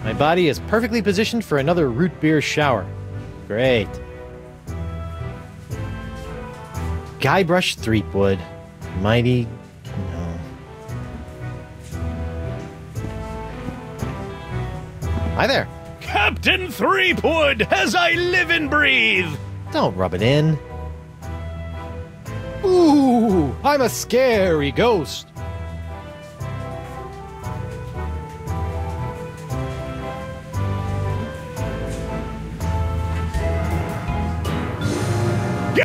My body is perfectly positioned for another root beer shower. Great. Guybrush Threepwood. Mighty... no. Hi there. Captain Threepwood, as I live and breathe! Don't rub it in. Ooh, I'm a scary ghost.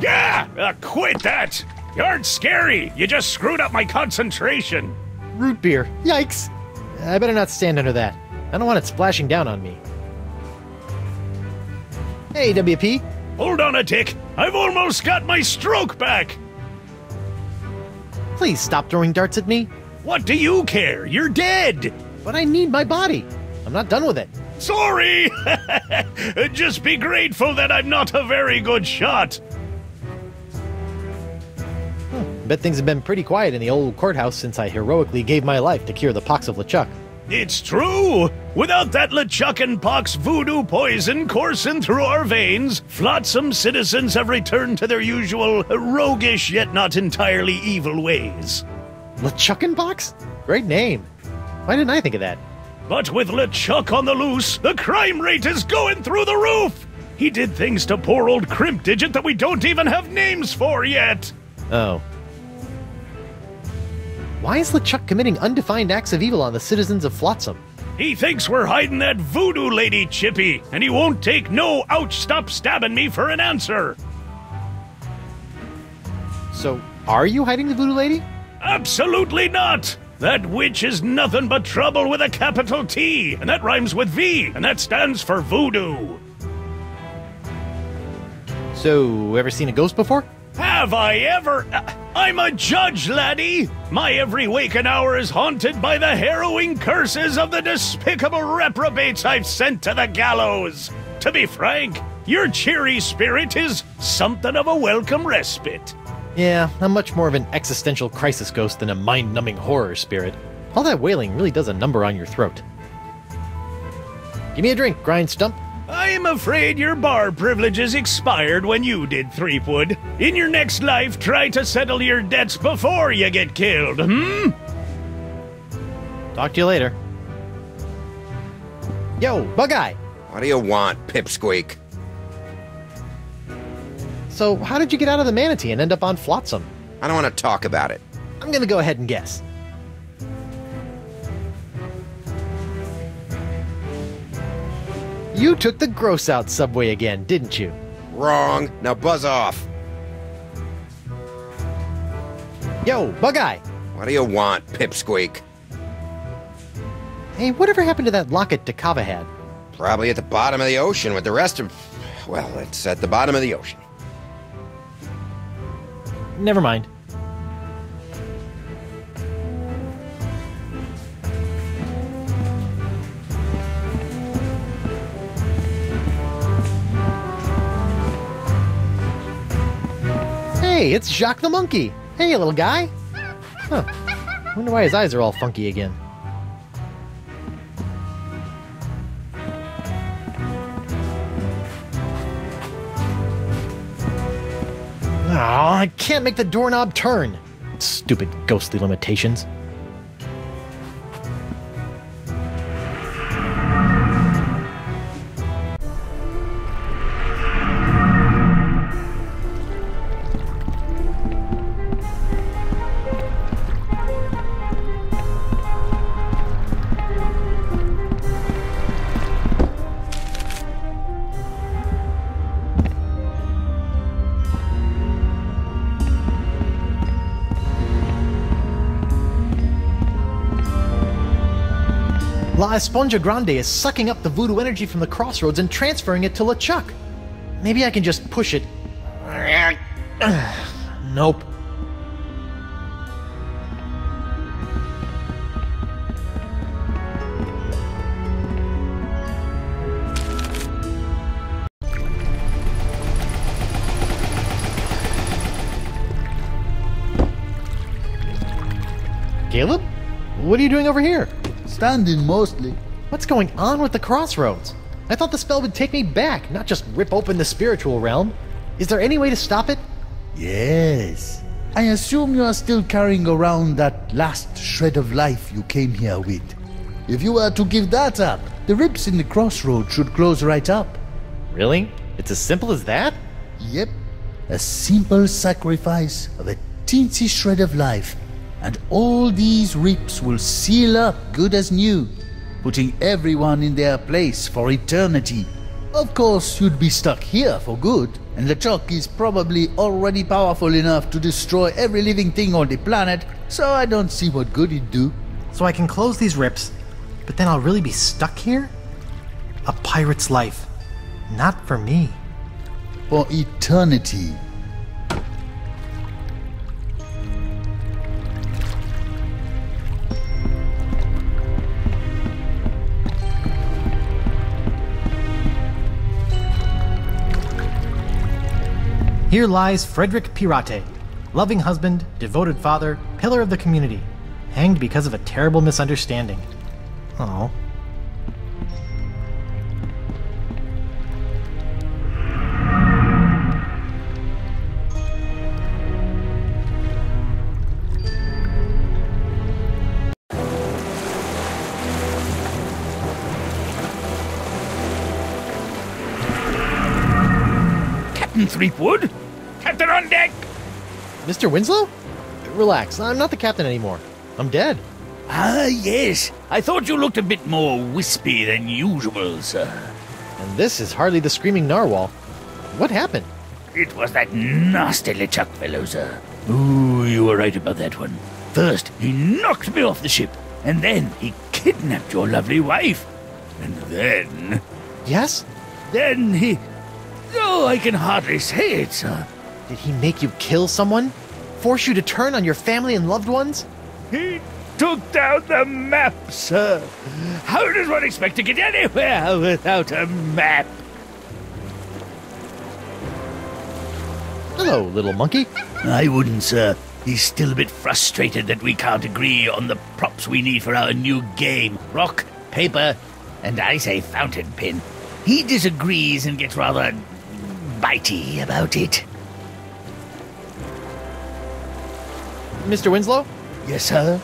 Yeah! Quit that! You aren't scary! You just screwed up my concentration! Root beer. Yikes. I better not stand under that. I don't want it splashing down on me. Hey, WP. Hold on a tick! I've almost got my stroke back! Please stop throwing darts at me. What do you care? You're dead! But I need my body. I'm not done with it. Sorry! Just be grateful that I'm not a very good shot! Bet things have been pretty quiet in the old courthouse since I heroically gave my life to cure the pox of LeChuck. It's true! Without that LeChuck and pox voodoo poison coursing through our veins, Flotsam citizens have returned to their usual roguish yet not entirely evil ways. LeChuck and pox? Great name. Why didn't I think of that? But with LeChuck on the loose, the crime rate is going through the roof! He did things to poor old Crimp Digit that we don't even have names for yet! Oh. Why is LeChuck committing undefined acts of evil on the citizens of Flotsam? He thinks we're hiding that voodoo lady, Chippy, and he won't take no ouch stop stabbing me for an answer! So, are you hiding the voodoo lady? Absolutely not! That witch is nothing but trouble with a capital T, and that rhymes with V, and that stands for voodoo. So, ever seen a ghost before? Have I ever? I'm a judge, laddie! My every waking hour is haunted by the harrowing curses of the despicable reprobates I've sent to the gallows. To be frank, your cheery spirit is something of a welcome respite. Yeah, I'm much more of an existential crisis ghost than a mind-numbing horror spirit. All that wailing really does a number on your throat. Give me a drink, Grind Stump. I'm afraid your bar privileges expired when you did, Threepwood. In your next life, try to settle your debts before you get killed, Talk to you later. Yo, Bug-Eye! What do you want, Pipsqueak? So, how did you get out of the manatee and end up on Flotsam? I don't want to talk about it. I'm gonna go ahead and guess. You took the gross-out subway again, didn't you? Wrong. Now buzz off. Yo, Bug-Eye! What do you want, Pipsqueak? Hey, whatever happened to that locket Dakava had? Probably at the bottom of the ocean with the rest of... Well, it's at the bottom of the ocean. Never mind. Hey, it's Jacques the Monkey! Hey, little guy! Huh. Wonder why his eyes are all funky again. Aw, I can't make the doorknob turn! Stupid ghostly limitations. La Esponja Grande is sucking up the voodoo energy from the crossroads and transferring it to LeChuck. Maybe I can just push it. Nope. Caleb? What are you doing over here? Standing mostly. What's going on with the crossroads? I thought the spell would take me back, not just rip open the spiritual realm. Is there any way to stop it? Yes. I assume you are still carrying around that last shred of life you came here with. If you were to give that up, the rips in the crossroads should close right up. Really? It's as simple as that? Yep. A simple sacrifice of a teensy shred of life, and all these rips will seal up good as new, putting everyone in their place for eternity. Of course, you'd be stuck here for good, and LeChuck is probably already powerful enough to destroy every living thing on the planet, so I don't see what good it'd do. So I can close these rips, but then I'll really be stuck here? A pirate's life. Not for me. For eternity. Here lies Frederick Piratey, loving husband, devoted father, pillar of the community, hanged because of a terrible misunderstanding. Oh. Captain Threepwood? Captain on deck! Mr. Winslow? Relax, I'm not the captain anymore. I'm dead. Ah, yes. I thought you looked a bit more wispy than usual, sir. And this is hardly the screaming narwhal. What happened? It was that nasty LeChuck fellow, sir. Ooh, you were right about that one. First, he knocked me off the ship, and then he kidnapped your lovely wife. And then... Yes? Then he... Oh, I can hardly say it, sir. Did he make you kill someone? Force you to turn on your family and loved ones? He took down the map, sir. How does one expect to get anywhere without a map? Hello, little monkey. I wouldn't, sir. He's still a bit frustrated that we can't agree on the props we need for our new game. Rock, paper, and I say fountain pen. He disagrees and gets rather bitey about it. Mr. Winslow? Yes, sir?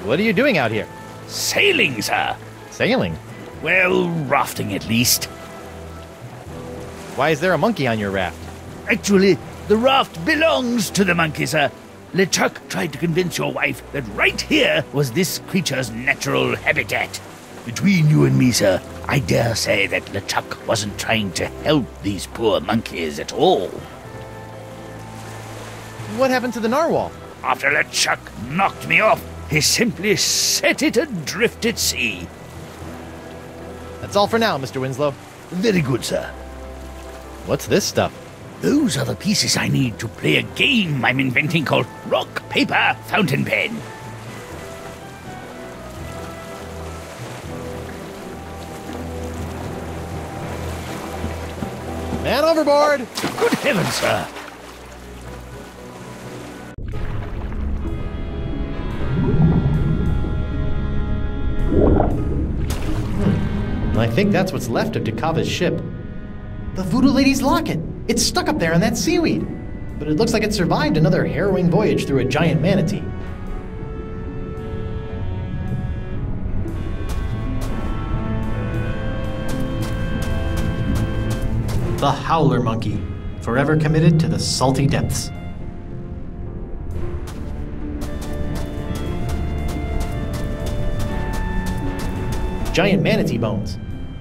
What are you doing out here? Sailing, sir. Sailing? Well, rafting at least. Why is there a monkey on your raft? Actually, the raft belongs to the monkey, sir. LeChuck tried to convince your wife that right here was this creature's natural habitat. Between you and me, sir, I dare say that LeChuck wasn't trying to help these poor monkeys at all. What happened to the narwhal? After LeChuck knocked me off, he simply set it adrift at sea. That's all for now, Mr. Winslow. Very good, sir. What's this stuff? Those are the pieces I need to play a game I'm inventing called Rock, Paper, Fountain Pen. Man overboard! Good heavens, sir. I think that's what's left of Dakava's ship. The Voodoo Lady's locket! It's stuck up there in that seaweed! But it looks like it survived another harrowing voyage through a giant manatee. The Howler Monkey, forever committed to the salty depths. Giant manatee bones.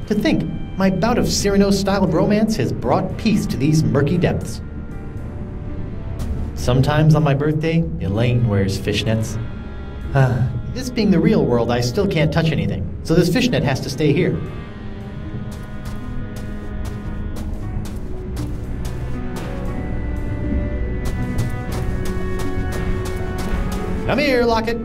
To think, my bout of Cyrano-style romance has brought peace to these murky depths. Sometimes on my birthday, Elaine wears fishnets. This being the real world, I still can't touch anything, so this fishnet has to stay here. Come here, Locket.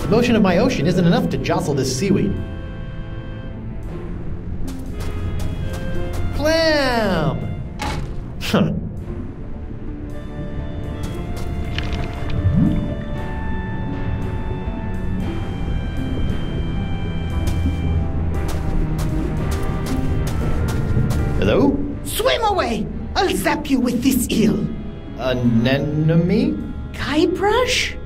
The motion of my ocean isn't enough to jostle this seaweed. Clam! Huh. away. I'll zap you with this eel. Anemone? Guybrush?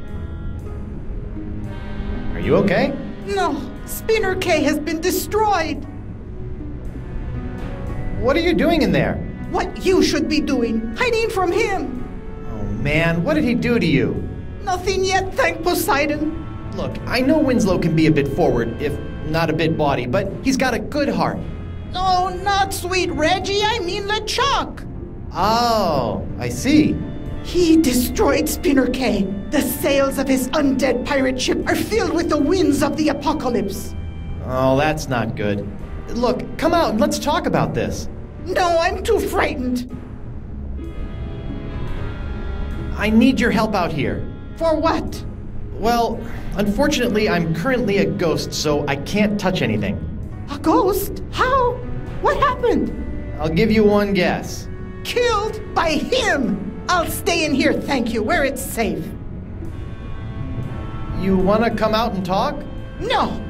Are you okay? No, Spinner K has been destroyed. What are you doing in there? What you should be doing, hiding from him. Oh man, what did he do to you? Nothing yet, thank Poseidon. Look, I know Winslow can be a bit forward, if not a bit bawdy, but he's got a good heart. No, not sweet Reggie, I mean LeChuck. Oh, I see. He destroyed Spinner K. The sails of his undead pirate ship are filled with the winds of the apocalypse. Oh, that's not good. Look, come out and let's talk about this. No, I'm too frightened. I need your help out here. For what? Well, unfortunately, I'm currently a ghost, so I can't touch anything. A ghost? How? What happened? I'll give you one guess. Killed by him. I'll stay in here, thank you, where it's safe. You want to come out and talk? No,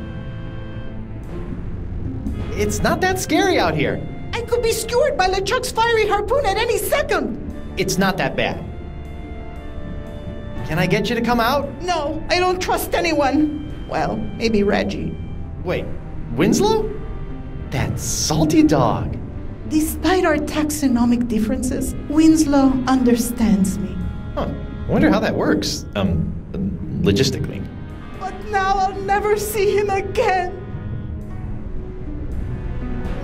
It's not that scary out here. I could be skewered by LeChuck's fiery harpoon at any second. It's not that bad. Can I get you to come out? No, I don't trust anyone. Well, maybe Reggie. Wait, Winslow? That salty dog. Despite our taxonomic differences, Winslow understands me. Huh. I wonder how that works. Logistically. But now I'll never see him again.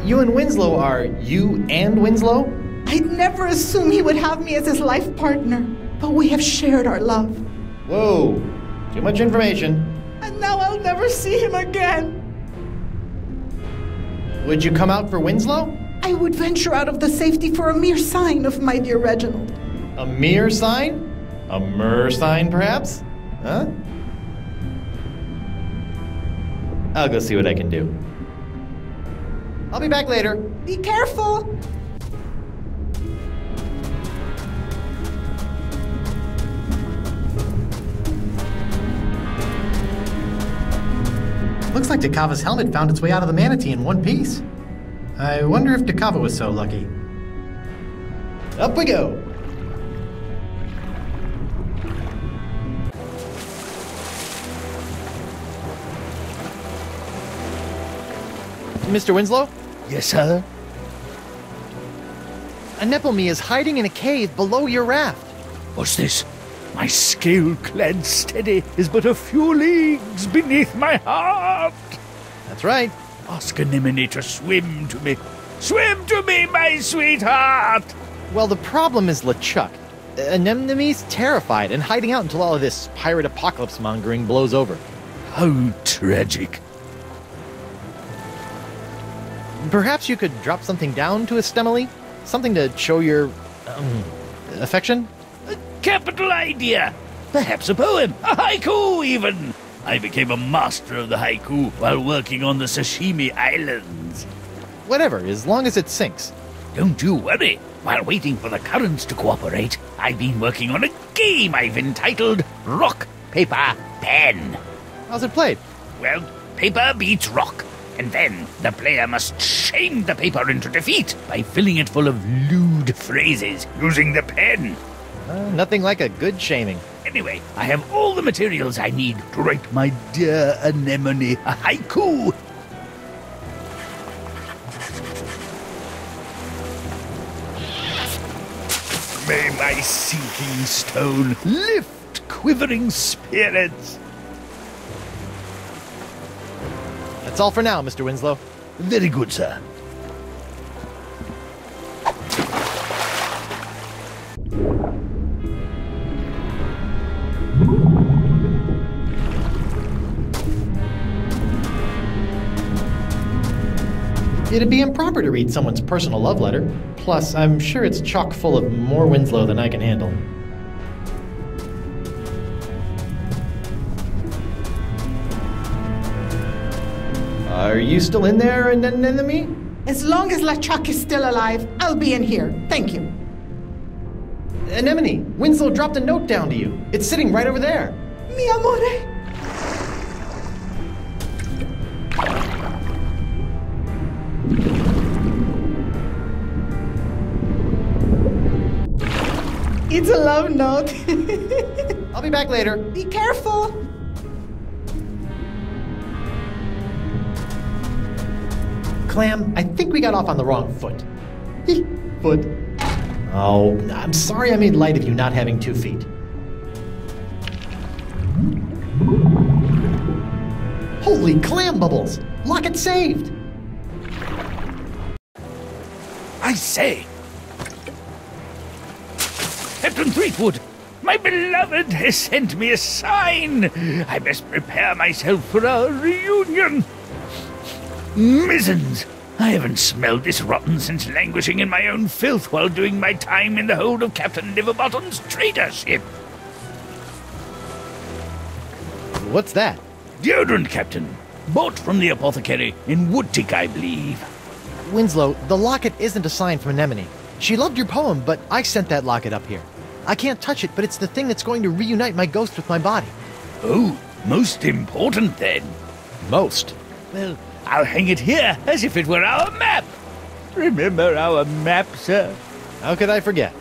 You and Winslow are you and Winslow? I'd never assume he would have me as his life partner, but we have shared our love. Whoa, too much information. And now I'll never see him again. Would you come out for Winslow? I would venture out of the safety for a mere sign of my dear Reginald. A mere sign? A mer sign, perhaps? Huh? I'll go see what I can do. I'll be back later. Be careful. Looks like Dakava's helmet found its way out of the manatee in one piece. I wonder if Dakava was so lucky. Up we go! Mr. Winslow? Yes, sir? Anemone is hiding in a cave below your raft. What's this? My scale-clad steady is but a few leagues beneath my heart. That's right. Ask Anemone to swim to me. Swim to me, my sweetheart! Well, the problem is LeChuck. Anemone's terrified and hiding out until all of this pirate apocalypse mongering blows over. How tragic. Perhaps you could drop something down to Estemily? Something to show your, affection? A capital idea! Perhaps a poem, a haiku even! I became a master of the haiku while working on the Sashimi Islands. Whatever, as long as it sinks. Don't you worry. While waiting for the currents to cooperate, I've been working on a game I've entitled Rock, Paper, Pen. How's it played? Well, paper beats rock, and then the player must shame the paper into defeat by filling it full of lewd phrases using the pen. Nothing like a good shaming. Anyway, I have all the materials I need to write my dear Anemone a haiku. May my sinking stone lift quivering spirits. That's all for now, Mr. Winslow. Very good, sir. It'd be improper to read someone's personal love letter. Plus, I'm sure it's chock full of more Winslow than I can handle. Are you still in there, Anemone? As long as LeChuck is still alive, I'll be in here. Thank you. Anemone, Winslow dropped a note down to you. It's sitting right over there. Mi amore. It's a love note. I'll be back later. Be careful. Clam, I think we got off on the wrong foot. Foot. Oh, I'm sorry I made light of you not having 2 feet. Holy clam bubbles! Locket saved! I say, Captain Threepwood, my beloved has sent me a sign. I must prepare myself for our reunion. Mizzens, I haven't smelled this rotten since languishing in my own filth while doing my time in the hold of Captain Liverbottom's trader ship. What's that? Deodorant, Captain. Bought from the apothecary in Woodtick, I believe. Winslow, the locket isn't a sign from Anemone. She loved your poem, but I sent that locket up here. I can't touch it, but it's the thing that's going to reunite my ghost with my body. Oh, most important then. Most. Well, I'll hang it here as if it were our map. Remember our map, sir? How could I forget?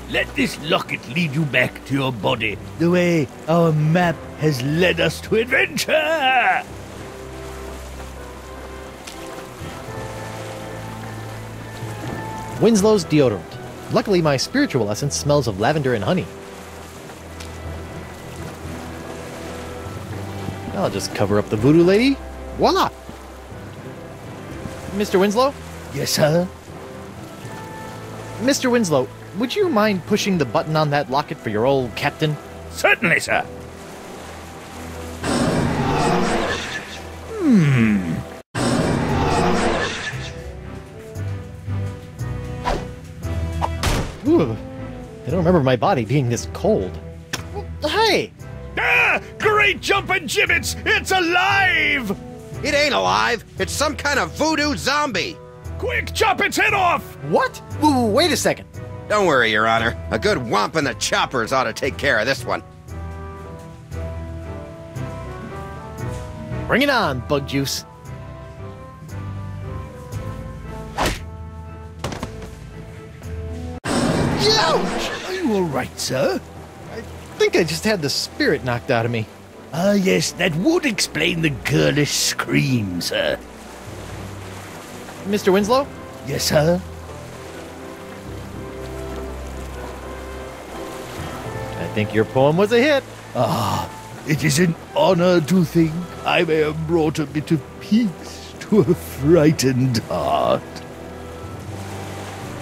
Let this locket lead you back to your body, the way our map has led us to adventure. Winslow's deodorant. Luckily, my spiritual essence smells of lavender and honey. I'll just cover up the voodoo lady. Voila! Mr. Winslow? Yes, sir? Mr. Winslow, would you mind pushing the button on that locket for your old captain? Certainly, sir. Ooh, I don't remember my body being this cold. Hey! Ah! Great jumping gibbets! It's alive! It ain't alive. It's some kind of voodoo zombie. Quick, chop its head off! What? Ooh, wait a second. Don't worry, Your Honor. A good whomp in the choppers ought to take care of this one. Bring it on, bug juice. Ouch! Are you all right, sir? I think I just had the spirit knocked out of me. Ah, yes, that would explain the girlish scream, sir. Mr. Winslow? Yes, sir? I think your poem was a hit. It is an honor to think I may have brought a bit of peace to a frightened heart.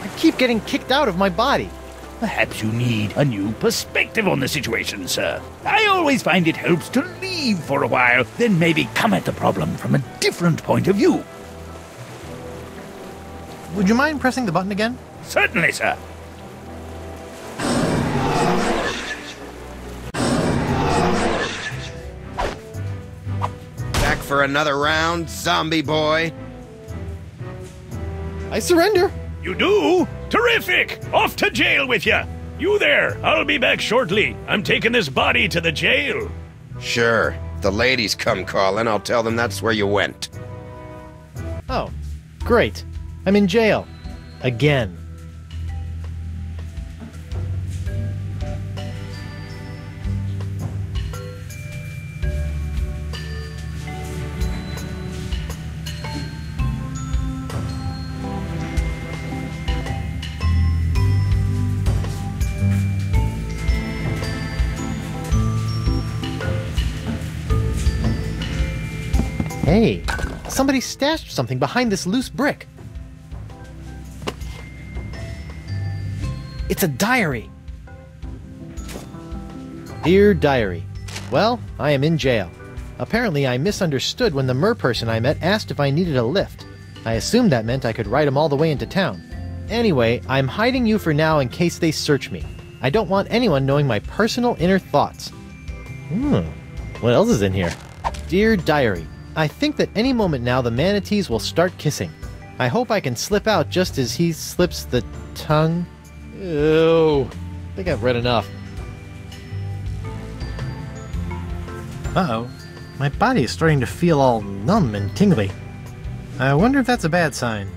I keep getting kicked out of my body. Perhaps you need a new perspective on the situation, sir. I always find it helps to leave for a while, then maybe come at the problem from a different point of view. Would you mind pressing the button again? Certainly, sir. Back for another round, zombie boy. I surrender. You do? Terrific! Off to jail with you! You there! I'll be back shortly. I'm taking this body to the jail. Sure. If the ladies come calling, I'll tell them that's where you went. Oh, great. I'm in jail. Again. Hey, somebody stashed something behind this loose brick. It's a diary. Dear Diary, well, I am in jail. Apparently I misunderstood when the merperson I met asked if I needed a lift. I assumed that meant I could ride him all the way into town. Anyway, I'm hiding you for now in case they search me. I don't want anyone knowing my personal inner thoughts. What else is in here? Dear Diary, I think that any moment now the manatees will start kissing. I hope I can slip out just as he slips the tongue. Ew. I think I've read enough. Uh-oh. My body is starting to feel all numb and tingly. I wonder if that's a bad sign.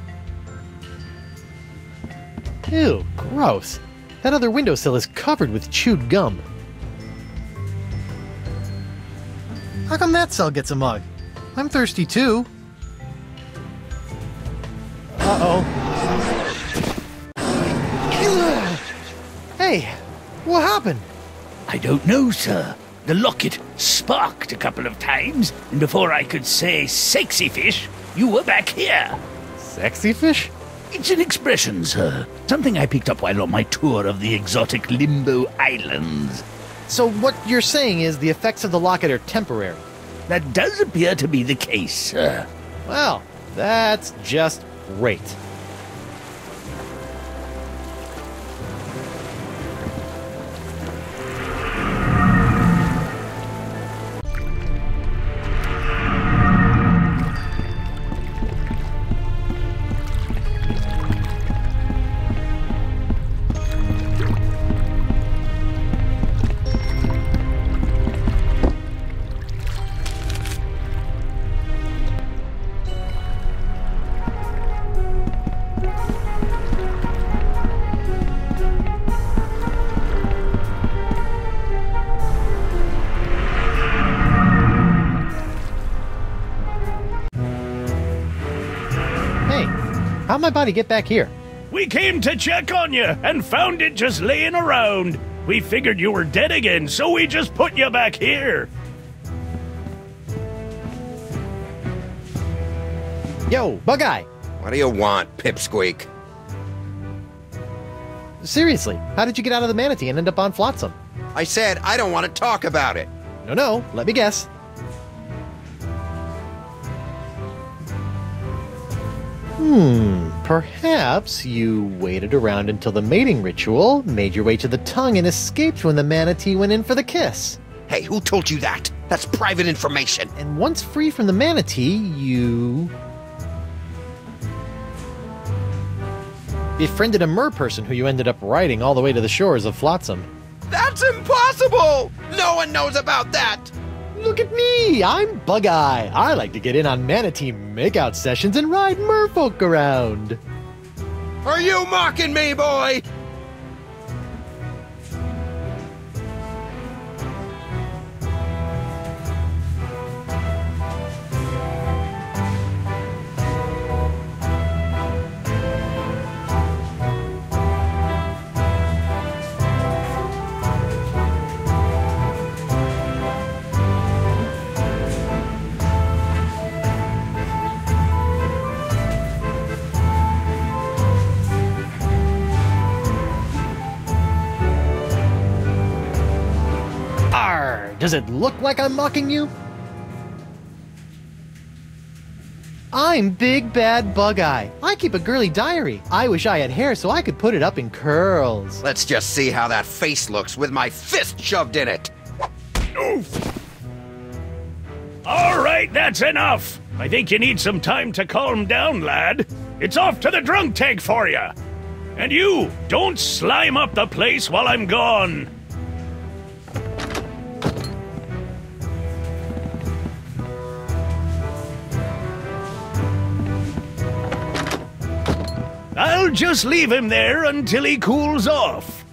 Ew, gross. That other windowsill is covered with chewed gum. How come that cell gets a mug? I'm thirsty too. Uh-oh. Hey, what happened? I don't know, sir. The locket sparked a couple of times, and before I could say sexy fish, you were back here. Sexy fish? It's an expression, sir. Something I picked up while on my tour of the exotic Limbo Islands. So what you're saying is the effects of the locket are temporary? That does appear to be the case, sir. Well, that's just great. How'd my body get back here? We came to check on you and found it just laying around. We figured you were dead again, so we just put you back here. Yo, Bug-Eye! What do you want, Pipsqueak? Seriously, how did you get out of the manatee and end up on Flotsam? I said I don't want to talk about it. No, let me guess. Perhaps you waited around until the mating ritual, made your way to the tongue, and escaped when the manatee went in for the kiss. Hey, who told you that? That's private information. And once free from the manatee, you befriended a mer-person who you ended up riding all the way to the shores of Flotsam. That's impossible! No one knows about that! Look at me! I'm Bug-Eye. I like to get in on manatee makeout sessions and ride merfolk around. Are you mocking me, boy? Does it look like I'm mocking you? I'm Big Bad Bug-Eye. I keep a girly diary. I wish I had hair so I could put it up in curls. Let's just see how that face looks with my fist shoved in it. Oof. All right, that's enough. I think you need some time to calm down, lad. It's off to the drunk tank for you. And you, don't slime up the place while I'm gone. I'll just leave him there until he cools off.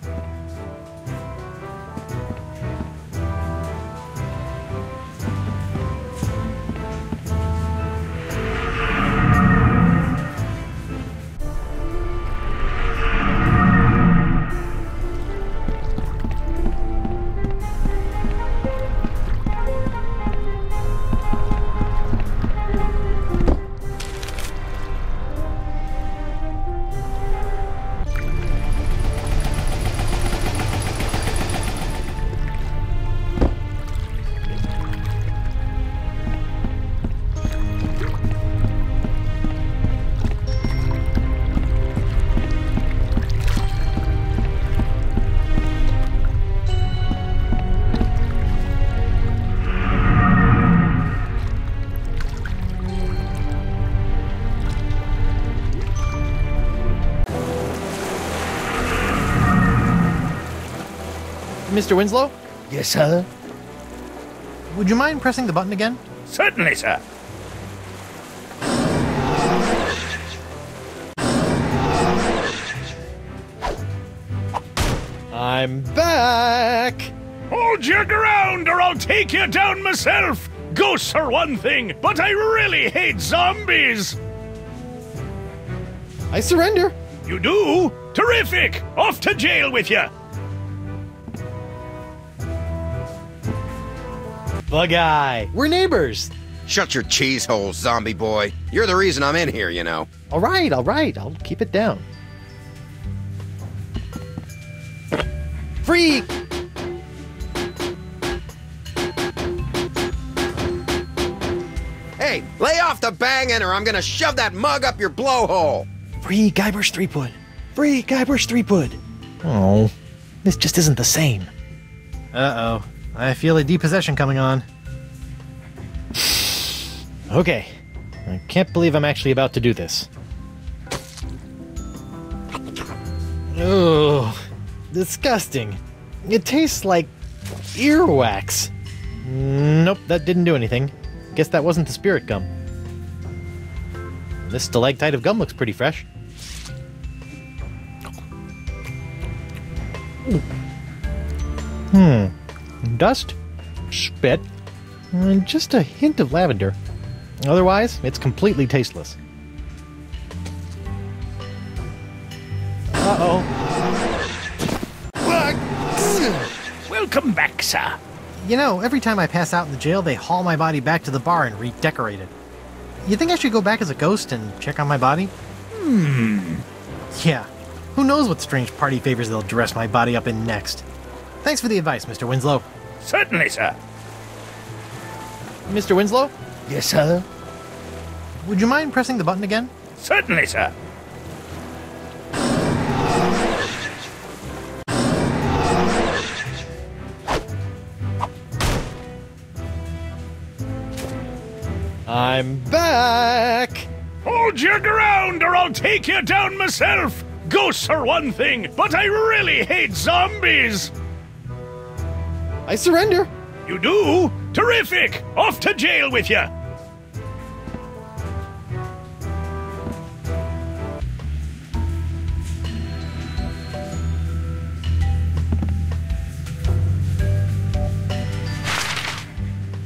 Mr. Winslow? Yes, sir? Would you mind pressing the button again? Certainly, sir. I'm back! Hold your ground or I'll take you down myself! Ghosts are one thing, but I really hate zombies! I surrender! You do? Terrific! Off to jail with you! Bug Eye, we're neighbors! Shut your cheese hole, zombie boy. You're the reason I'm in here, you know. Alright, I'll keep it down. Freak! Hey, lay off the banging or I'm gonna shove that mug up your blowhole. Free Guybrush Threepwood! Free Guybrush Threepwood! Oh, this just isn't the same. Uh-oh. I feel a depossession coming on. Okay. I can't believe I'm actually about to do this. Ugh. Disgusting. It tastes like earwax. Nope, that didn't do anything. Guess that wasn't the spirit gum. This stalactite of gum looks pretty fresh. Dust, spit, and just a hint of lavender. Otherwise, it's completely tasteless. Uh-oh. Welcome back, sir. You know, every time I pass out in the jail, they haul my body back to the bar and redecorate it. You think I should go back as a ghost and check on my body? Yeah. Who knows what strange party favors they'll dress my body up in next. Thanks for the advice, Mr. Winslow. Certainly, sir. Mr. Winslow? Yes, sir. Would you mind pressing the button again? Certainly, sir. I'm back! Hold your ground or I'll take you down myself! Ghosts are one thing, but I really hate zombies! I surrender! You do? Terrific! Off to jail with you!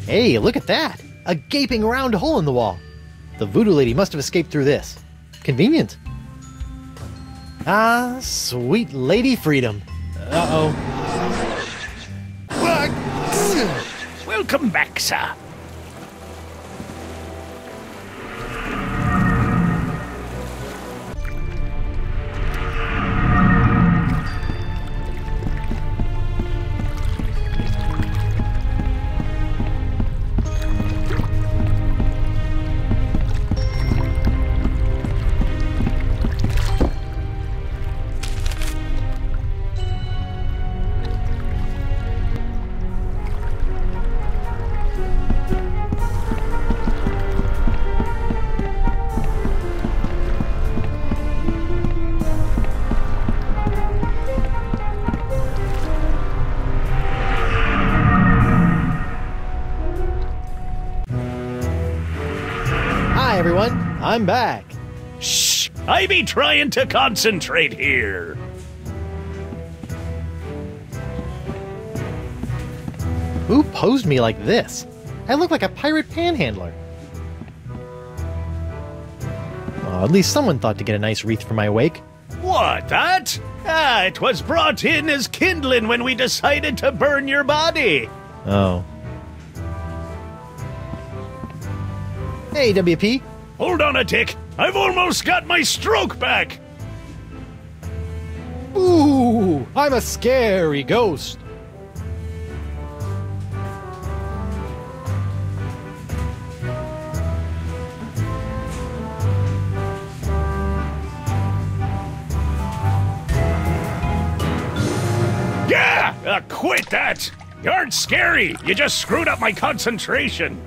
Hey, look at that! A gaping round hole in the wall. The voodoo lady must have escaped through this. Convenient. Ah, sweet Lady Freedom. Uh-oh. Welcome back, sir. Hi, everyone. I'm back. Shh! I be trying to concentrate here. Who posed me like this? I look like a pirate panhandler. Oh, at least someone thought to get a nice wreath for my wake. What, that? Ah, it was brought in as kindling when we decided to burn your body. Oh. Hey, WP. Hold on a tick. I've almost got my stroke back. Ooh, I'm a scary ghost. Yeah! Quit that! You aren't scary. You just screwed up my concentration.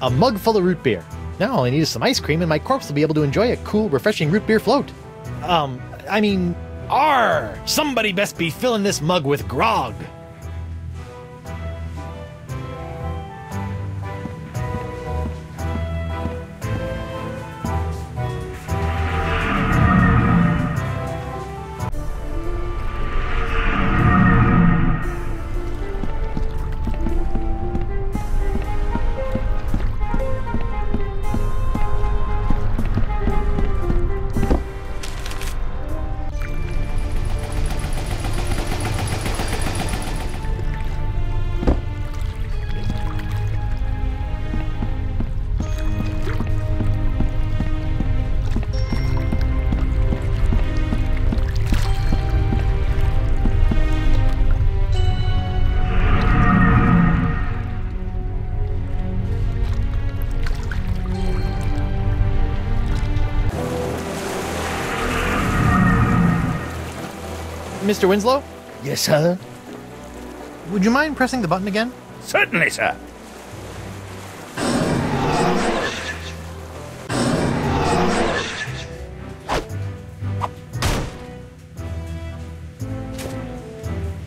A mug full of root beer. Now all I need is some ice cream and my corpse will be able to enjoy a cool, refreshing root beer float. Somebody best be filling this mug with grog. Mr. Winslow? Yes, sir? Would you mind pressing the button again? Certainly, sir.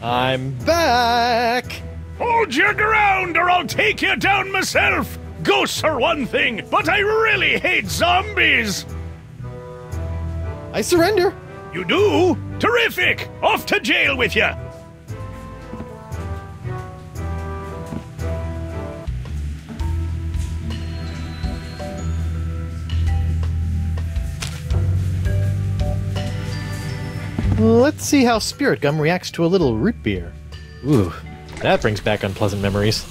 I'm back! Hold your ground or I'll take you down myself! Ghosts are one thing, but I really hate zombies! I surrender! You do? Terrific! Off to jail with you! Let's see how Spirit Gum reacts to a little root beer. Ooh, that brings back unpleasant memories.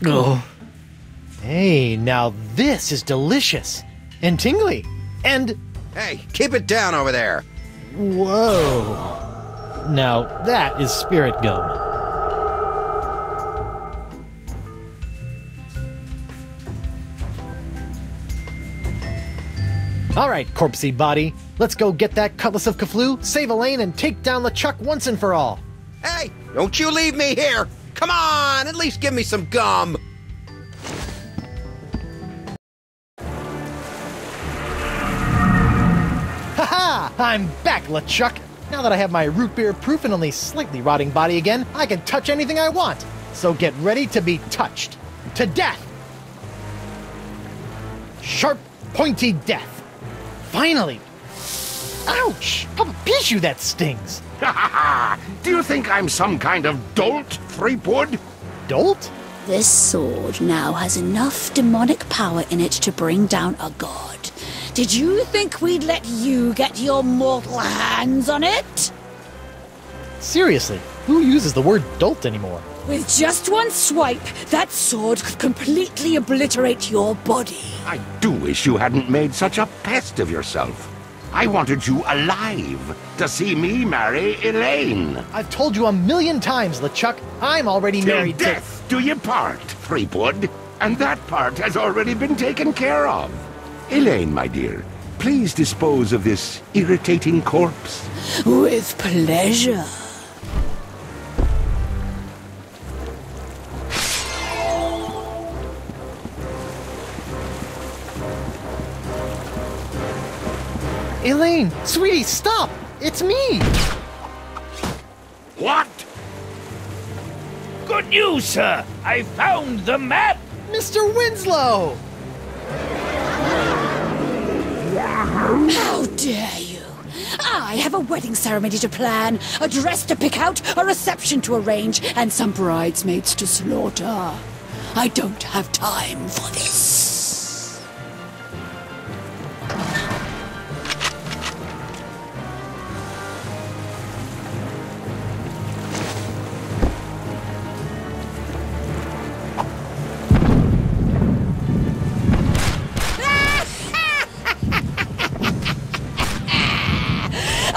Oh. Hey, now this is delicious! And tingly! And... Hey, keep it down over there. whoa! Now that is Spirit Gum. Alright, corpsey body. Let's go get that Cutlass of Cthulhu, save Elaine, and take down LeChuck once and for all. Hey, don't you leave me here. Come on, at least give me some gum. Haha! I'm back, LeChuck! Now that I have my root beer proof and only slightly rotting body again, I can touch anything I want. So get ready to be touched. To death! Sharp, pointy death. Finally! Ouch! How you that stings! Do you think I'm some kind of dolt, Threepwood? Dolt? This sword now has enough demonic power in it to bring down a god. Did you think we'd let you get your mortal hands on it? Seriously, who uses the word dolt anymore? With just one swipe, that sword could completely obliterate your body. I do wish you hadn't made such a pest of yourself. I wanted you alive to see me marry Elaine. I've told you 1,000,000 times, LeChuck, I'm already Till married death do you part, Threepwood. And that part has already been taken care of. Elaine, my dear, please dispose of this irritating corpse. With pleasure. Elaine! Sweetie, stop! It's me! What? Good news, sir! I found the map! Mr. Winslow! How dare you? I have a wedding ceremony to plan, a dress to pick out, a reception to arrange, and some bridesmaids to slaughter. I don't have time for this.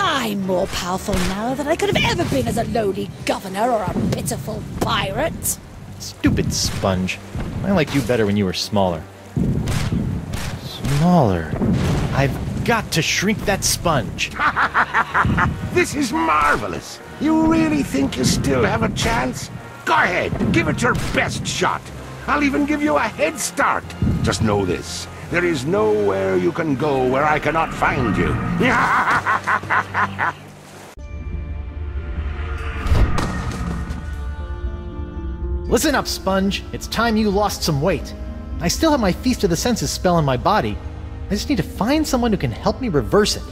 I'm more powerful now than I could have ever been as a lowly governor or a pitiful pirate. Stupid sponge. I liked you better when you were smaller. Smaller. I've got to shrink that sponge. This is marvelous. You really think you still have a chance? Go ahead, give it your best shot. I'll even give you a head start. Just know this. There is nowhere you can go where I cannot find you. Listen up, Sponge. It's time you lost some weight. I still have my Feast of the Senses spell in my body. I just need to find someone who can help me reverse it.